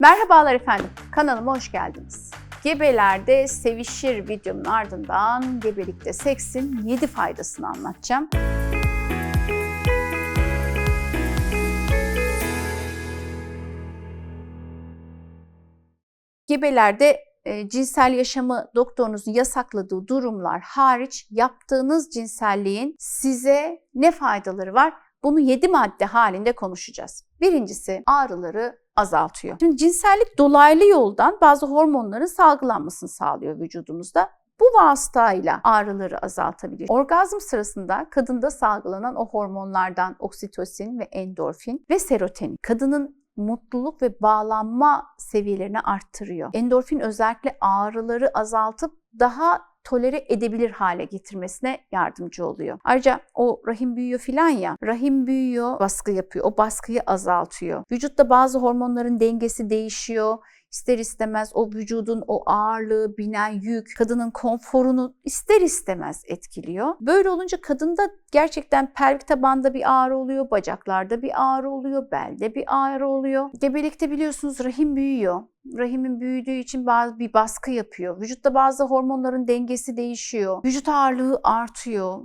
Merhabalar efendim, kanalıma hoş geldiniz. Gebelerde sevişir videomun ardından gebelikte seksin 7 faydasını anlatacağım. Gebelerde cinsel yaşamı doktorunuzun yasakladığı durumlar hariç yaptığınız cinselliğin size ne faydaları var? Bunu 7 madde halinde konuşacağız. Birincisi ağrıları azaltıyor. Şimdi cinsellik dolaylı yoldan bazı hormonların salgılanmasını sağlıyor vücudumuzda. Bu vasıtayla ağrıları azaltabilir. Orgazm sırasında kadında salgılanan o hormonlardan oksitosin ve endorfin ve serotonin kadının mutluluk ve bağlanma seviyelerini arttırıyor. Endorfin özellikle ağrıları azaltıp daha tolere edebilir hale getirmesine yardımcı oluyor. Ayrıca o rahim büyüyor filan ya, rahim büyüyor, baskı yapıyor. O baskıyı azaltıyor. Vücutta bazı hormonların dengesi değişiyor. İster istemez o vücudun o ağırlığı, binen yük, kadının konforunu ister istemez etkiliyor. Böyle olunca kadında gerçekten pelvik tabanda bir ağrı oluyor, bacaklarda bir ağrı oluyor, belde bir ağrı oluyor. Gebelikte biliyorsunuz rahim büyüyor. Rahimin büyüdüğü için bir baskı yapıyor. Vücutta bazı hormonların dengesi değişiyor. Vücut ağırlığı artıyor.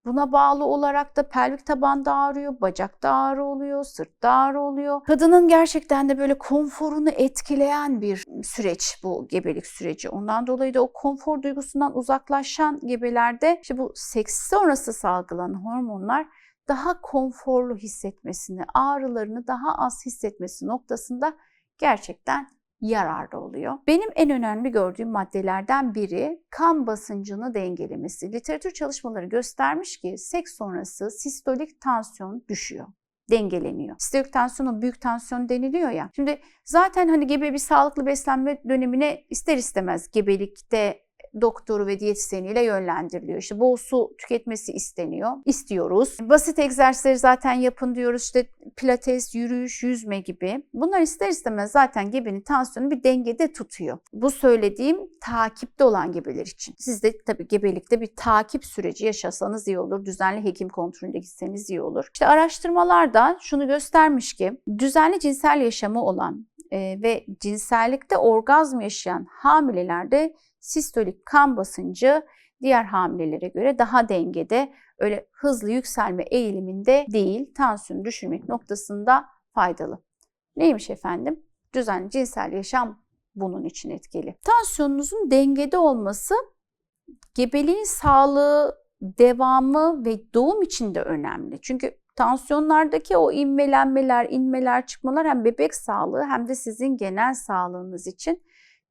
Buna bağlı olarak da pelvik tabanda ağrıyor, bacakta ağrı oluyor, sırtta ağrı oluyor. Kadının gerçekten de böyle konforunu etkileyen bir süreç bu gebelik süreci. Ondan dolayı da o konfor duygusundan uzaklaşan gebelerde işte bu seks sonrası salgılanan hormonlar daha konforlu hissetmesini, ağrılarını daha az hissetmesi noktasında gerçekten yararlı oluyor. Benim en önemli gördüğüm maddelerden biri kan basıncını dengelemesi. Literatür çalışmaları göstermiş ki seks sonrası sistolik tansiyon düşüyor, dengeleniyor. Sistolik tansiyonu büyük tansiyon deniliyor ya. Şimdi zaten hani gebe bir sağlıklı beslenme dönemine ister istemez gebelikte doktoru ve diyetisyeniyle yönlendiriliyor. İşte bol su tüketmesi istiyoruz. Basit egzersizleri zaten yapın diyoruz. İşte pilates, yürüyüş, yüzme gibi. Bunlar ister istemez zaten gebenin tansiyonunu bir dengede tutuyor. Bu söylediğim takipte olan gebeler için. Siz de tabii gebelikte bir takip süreci yaşasanız iyi olur. Düzenli hekim kontrolünde gitseniz iyi olur. İşte araştırmalar da şunu göstermiş ki düzenli cinsel yaşamı olan ve cinsellikte orgazm yaşayan hamilelerde sistolik kan basıncı diğer hamilelere göre daha dengede, öyle hızlı yükselme eğiliminde değil, tansiyonu düşürmek noktasında faydalı. Neymiş efendim? Düzenli cinsel yaşam bunun için etkili. Tansiyonunuzun dengede olması gebeliğin sağlığı, devamı ve doğum için de önemli. Çünkü tansiyonlardaki o inmeler, çıkmalar hem bebek sağlığı hem de sizin genel sağlığınız için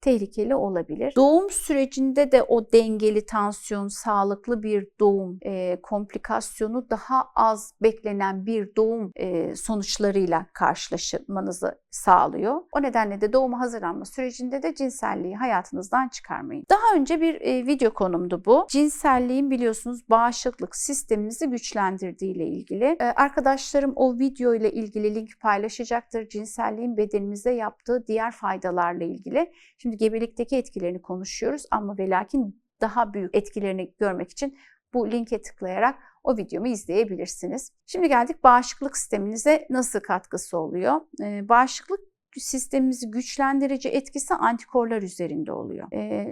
tehlikeli olabilir. Doğum sürecinde de o dengeli tansiyon, sağlıklı bir doğum, komplikasyonu daha az beklenen bir doğum sonuçlarıyla karşılaşmanızı sağlıyor. O nedenle de doğuma hazırlanma sürecinde de cinselliği hayatınızdan çıkarmayın. Daha önce bir video konumdu bu. Cinselliğin biliyorsunuz bağışıklık sisteminizi güçlendirdiği ile ilgili. Arkadaşlarım o video ile ilgili link paylaşacaktır. Cinselliğin bedenimize yaptığı diğer faydalarla ilgili. Şimdi gebelikteki etkilerini konuşuyoruz ama ve lakin daha büyük etkilerini görmek için bu linke tıklayarak o videomu izleyebilirsiniz. Şimdi geldik bağışıklık sisteminize nasıl katkısı oluyor? Bağışıklık sistemimizi güçlendirici etkisi antikorlar üzerinde oluyor.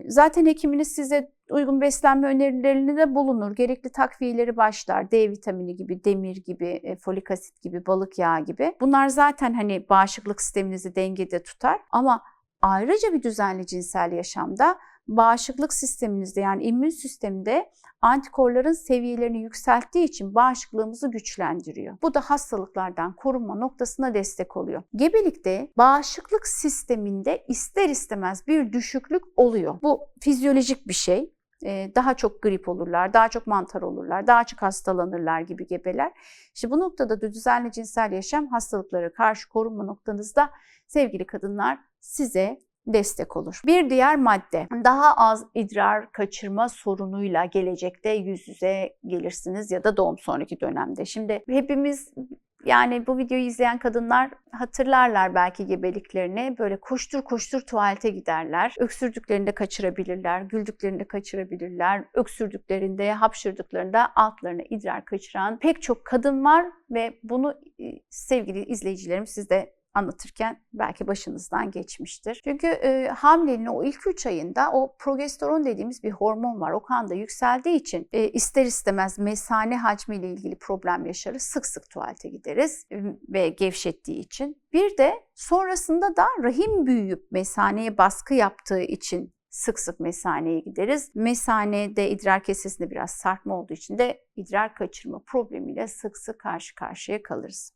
Zaten hekiminiz size uygun beslenme önerilerini de bulunur. Gerekli takviyeleri başlar. D vitamini gibi, demir gibi, folik asit gibi, balık yağı gibi. Bunlar zaten hani bağışıklık sisteminizi dengede tutar ama ayrıca bir düzenli cinsel yaşamda bağışıklık sisteminizde yani immün sisteminde antikorların seviyelerini yükselttiği için bağışıklığımızı güçlendiriyor. Bu da hastalıklardan korunma noktasına destek oluyor. Gebelikte bağışıklık sisteminde ister istemez bir düşüklük oluyor. Bu fizyolojik bir şey. Daha çok grip olurlar, daha çok mantar olurlar, daha çok hastalanırlar gibi gebeler. İşte bu noktada da düzenli cinsel yaşam hastalıklara karşı korunma noktanızda sevgili kadınlar size destek olur. Bir diğer madde, daha az idrar kaçırma sorunuyla gelecekte yüz yüze gelirsiniz ya da doğum sonraki dönemde. Şimdi hepimiz yani bu videoyu izleyen kadınlar hatırlarlar belki gebeliklerini. Böyle koştur koştur tuvalete giderler. Öksürdüklerinde kaçırabilirler, güldüklerinde kaçırabilirler. Öksürdüklerinde, hapşırdıklarında altlarına idrar kaçıran pek çok kadın var ve bunu sevgili izleyicilerim siz de anlatırken belki başınızdan geçmiştir. Çünkü hamileliğin o ilk 3 ayında o progesteron dediğimiz bir hormon var. O kanda yükseldiği için ister istemez mesane hacmiyle ilgili problem yaşarız. Sık sık tuvalete gideriz ve gevşettiği için. Bir de sonrasında da rahim büyüyüp mesaneye baskı yaptığı için sık sık mesaneye gideriz. Mesanede idrar kesesinde biraz sarkma olduğu için de idrar kaçırma problemiyle sık sık karşı karşıya kalırız.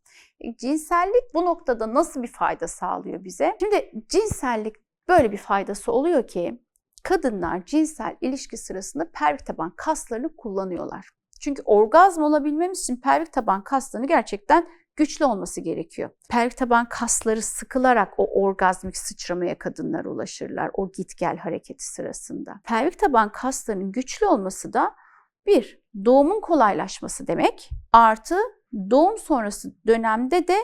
Cinsellik bu noktada nasıl bir fayda sağlıyor bize? Şimdi cinsellik böyle bir faydası oluyor ki kadınlar cinsel ilişki sırasında pelvik taban kaslarını kullanıyorlar. Çünkü orgazm olabilmemiz için pelvik taban kaslarını gerçekten güçlü olması gerekiyor. Pelvik taban kasları sıkılarak o orgazmik sıçramaya kadınlar ulaşırlar o git gel hareketi sırasında. Pelvik taban kaslarının güçlü olması da bir, doğumun kolaylaşması demek, artı doğum sonrası dönemde de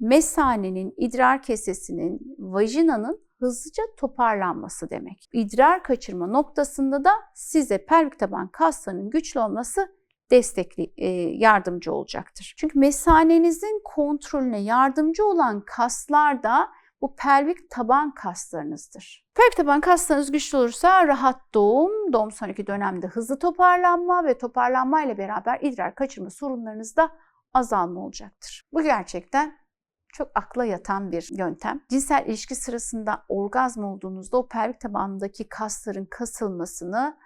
mesanenin, idrar kesesinin, vajinanın hızlıca toparlanması demek. İdrar kaçırma noktasında da size pelvik taban kaslarının güçlü olması yardımcı olacaktır. Çünkü mesanenizin kontrolüne yardımcı olan kaslar da bu pelvik taban kaslarınızdır. Pelvik taban kaslarınız güçlü olursa rahat doğum, doğum sonraki dönemde hızlı toparlanma ve toparlanma ile beraber idrar kaçırma sorunlarınızda azalma olacaktır. Bu gerçekten çok akla yatan bir yöntem. Cinsel ilişki sırasında orgazm olduğunuzda o pelvik tabandaki kasların kasılmasını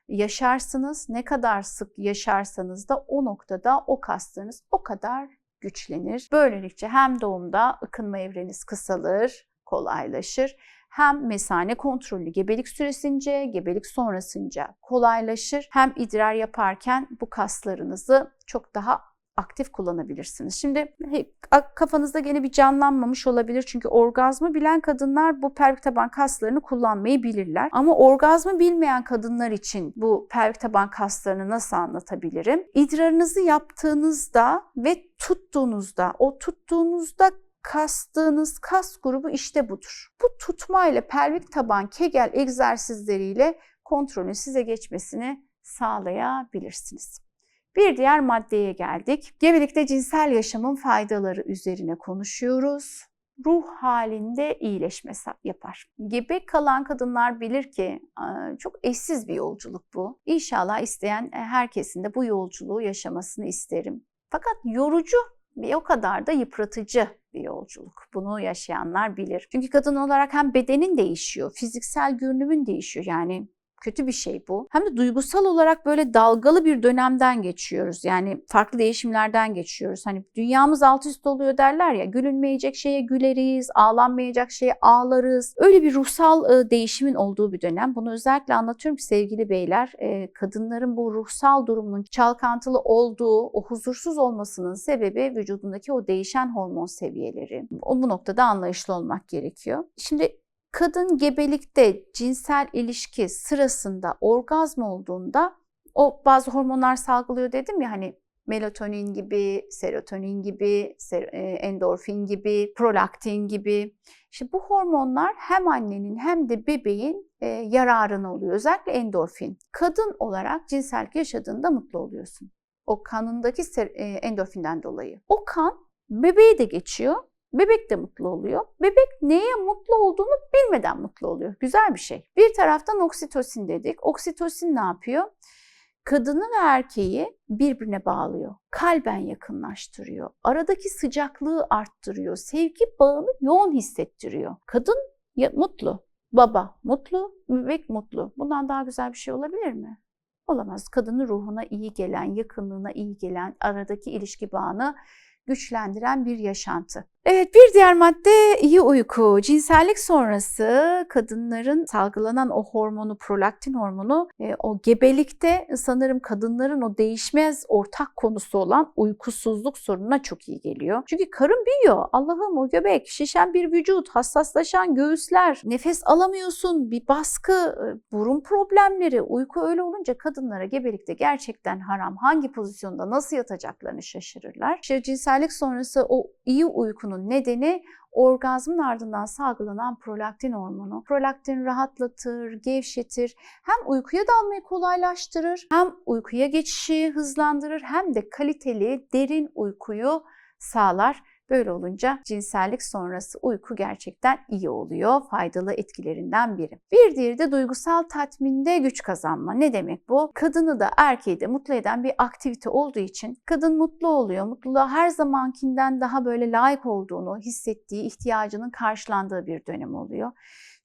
yaşarsınız. Ne kadar sık yaşarsanız da o noktada o kaslarınız o kadar güçlenir. Böylelikle hem doğumda ıkınma evreniz kısalır, kolaylaşır. Hem mesane kontrollü gebelik süresince, gebelik sonrasınca kolaylaşır. Hem idrar yaparken bu kaslarınızı çok daha aktif kullanabilirsiniz. Şimdi kafanızda gene bir canlanmamış olabilir. Çünkü orgazmı bilen kadınlar bu pelvik taban kaslarını kullanmayı bilirler. Ama orgazmı bilmeyen kadınlar için bu pelvik taban kaslarını nasıl anlatabilirim? İdrarınızı yaptığınızda ve tuttuğunuzda, o tuttuğunuzda kastığınız kas grubu işte budur. Bu tutma ile pelvik taban kegel egzersizleriyle kontrolün size geçmesini sağlayabilirsiniz. Bir diğer maddeye geldik. Gebelikte cinsel yaşamın faydaları üzerine konuşuyoruz. Ruh halinde iyileşme yapar. Gebe kalan kadınlar bilir ki çok eşsiz bir yolculuk bu. İnşallah isteyen herkesin de bu yolculuğu yaşamasını isterim. Fakat yorucu ve o kadar da yıpratıcı bir yolculuk. Bunu yaşayanlar bilir. Çünkü kadın olarak hem bedenin değişiyor, fiziksel görünümün değişiyor. Yani kötü bir şey bu. Hem de duygusal olarak böyle dalgalı bir dönemden geçiyoruz. Yani farklı değişimlerden geçiyoruz. Hani dünyamız alt üst oluyor derler ya. Gülünmeyecek şeye güleriz, ağlanmayacak şeye ağlarız. Öyle bir ruhsal değişimin olduğu bir dönem. Bunu özellikle anlatıyorum ki sevgili beyler, kadınların bu ruhsal durumunun çalkantılı olduğu, o huzursuz olmasının sebebi vücudundaki o değişen hormon seviyeleri. Bu noktada anlayışlı olmak gerekiyor. Şimdi kadın gebelikte cinsel ilişki sırasında orgazm olduğunda o bazı hormonlar salgılıyor dedim ya, hani melatonin gibi, serotonin gibi, endorfin gibi, prolaktin gibi. İşte bu hormonlar hem annenin hem de bebeğin yararına oluyor. Özellikle endorfin. Kadın olarak cinsellik yaşadığında mutlu oluyorsun. O kanındaki endorfinden dolayı. O kan bebeğe de geçiyor. Bebek de mutlu oluyor. Bebek neye mutlu olduğunu bilmeden mutlu oluyor. Güzel bir şey. Bir taraftan oksitosin dedik. Oksitosin ne yapıyor? Kadını ve erkeği birbirine bağlıyor. Kalben yakınlaştırıyor. Aradaki sıcaklığı arttırıyor. Sevgi bağını yoğun hissettiriyor. Kadın mutlu, baba mutlu, bebek mutlu. Bundan daha güzel bir şey olabilir mi? Olamaz. Kadının ruhuna iyi gelen, yakınlığına iyi gelen, aradaki ilişki bağını güçlendiren bir yaşantı. Evet, bir diğer madde iyi uyku. Cinsellik sonrası kadınların salgılanan o hormonu, prolaktin hormonu, o gebelikte sanırım kadınların o değişmez ortak konusu olan uykusuzluk sorununa çok iyi geliyor. Çünkü karın büyüyor. Allah'ım, o göbek, şişen bir vücut, hassaslaşan göğüsler, nefes alamıyorsun, bir baskı, burun problemleri. Uyku öyle olunca kadınlara gebelikte gerçekten haram. Hangi pozisyonda nasıl yatacaklarını şaşırırlar. İşte cinsellik sonrası o iyi uykunun nedeni orgazmın ardından salgılanan prolaktin hormonu. Prolaktin rahatlatır, gevşetir, hem uykuya dalmayı kolaylaştırır, hem uykuya geçişi hızlandırır, hem de kaliteli, derin uykuyu sağlar. Böyle olunca cinsellik sonrası uyku gerçekten iyi oluyor. Faydalı etkilerinden biri. Bir diğeri de duygusal tatminde güç kazanma. Ne demek bu? Kadını da erkeği de mutlu eden bir aktivite olduğu için kadın mutlu oluyor. Mutluluğa her zamankinden daha böyle layık olduğunu hissettiği, ihtiyacının karşılandığı bir dönem oluyor.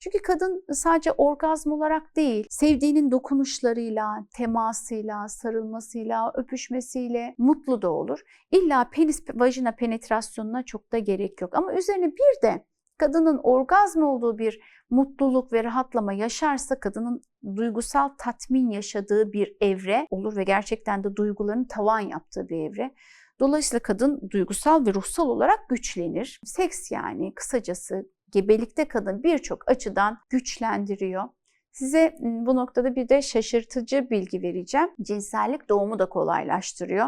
Çünkü kadın sadece orgazm olarak değil, sevdiğinin dokunuşlarıyla, temasıyla, sarılmasıyla, öpüşmesiyle mutlu da olur. İlla penis vajina penetrasyonuna çok da gerek yok. Ama üzerine bir de kadının orgazm olduğu bir mutluluk ve rahatlama yaşarsa kadının duygusal tatmin yaşadığı bir evre olur ve gerçekten de duyguların tavan yaptığı bir evre. Dolayısıyla kadın duygusal ve ruhsal olarak güçlenir. Seks yani kısacası gebelikte kadın birçok açıdan güçlendiriyor. Size bu noktada bir de şaşırtıcı bilgi vereceğim. Cinsellik doğumu da kolaylaştırıyor.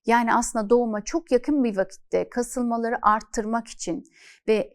Yani aslında doğuma çok yakın bir vakitte kasılmaları arttırmak için ve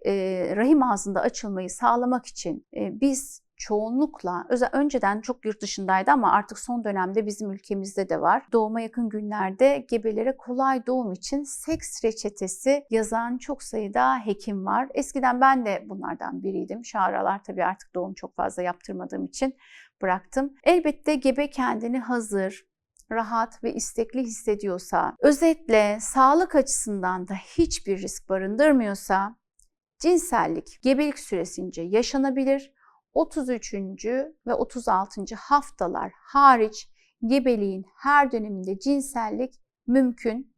rahim ağzında açılmayı sağlamak için biz çoğunlukla, önceden çok yurt dışındaydı ama artık son dönemde bizim ülkemizde de var. Doğuma yakın günlerde gebelere kolay doğum için seks reçetesi yazan çok sayıda hekim var. Eskiden ben de bunlardan biriydim. Şu aralar tabii artık doğum çok fazla yaptırmadığım için bıraktım. Elbette gebe kendini hazır, rahat ve istekli hissediyorsa, özetle sağlık açısından da hiçbir risk barındırmıyorsa, cinsellik gebelik süresince yaşanabilir. 33. ve 36. haftalar hariç gebeliğin her döneminde cinsellik mümkün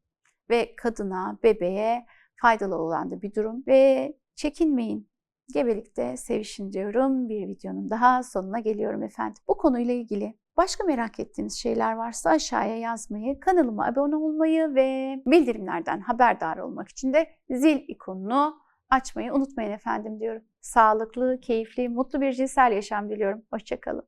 ve kadına, bebeğe faydalı olan da bir durum ve çekinmeyin. Gebelikte sevişin diyorum. Bir videonun daha sonuna geliyorum efendim. Bu konuyla ilgili başka merak ettiğiniz şeyler varsa aşağıya yazmayı, kanalıma abone olmayı ve bildirimlerden haberdar olmak için de zil ikonunu açmayı unutmayın efendim diyorum. Sağlıklı, keyifli, mutlu bir cinsel yaşam diliyorum. Hoşça kalın.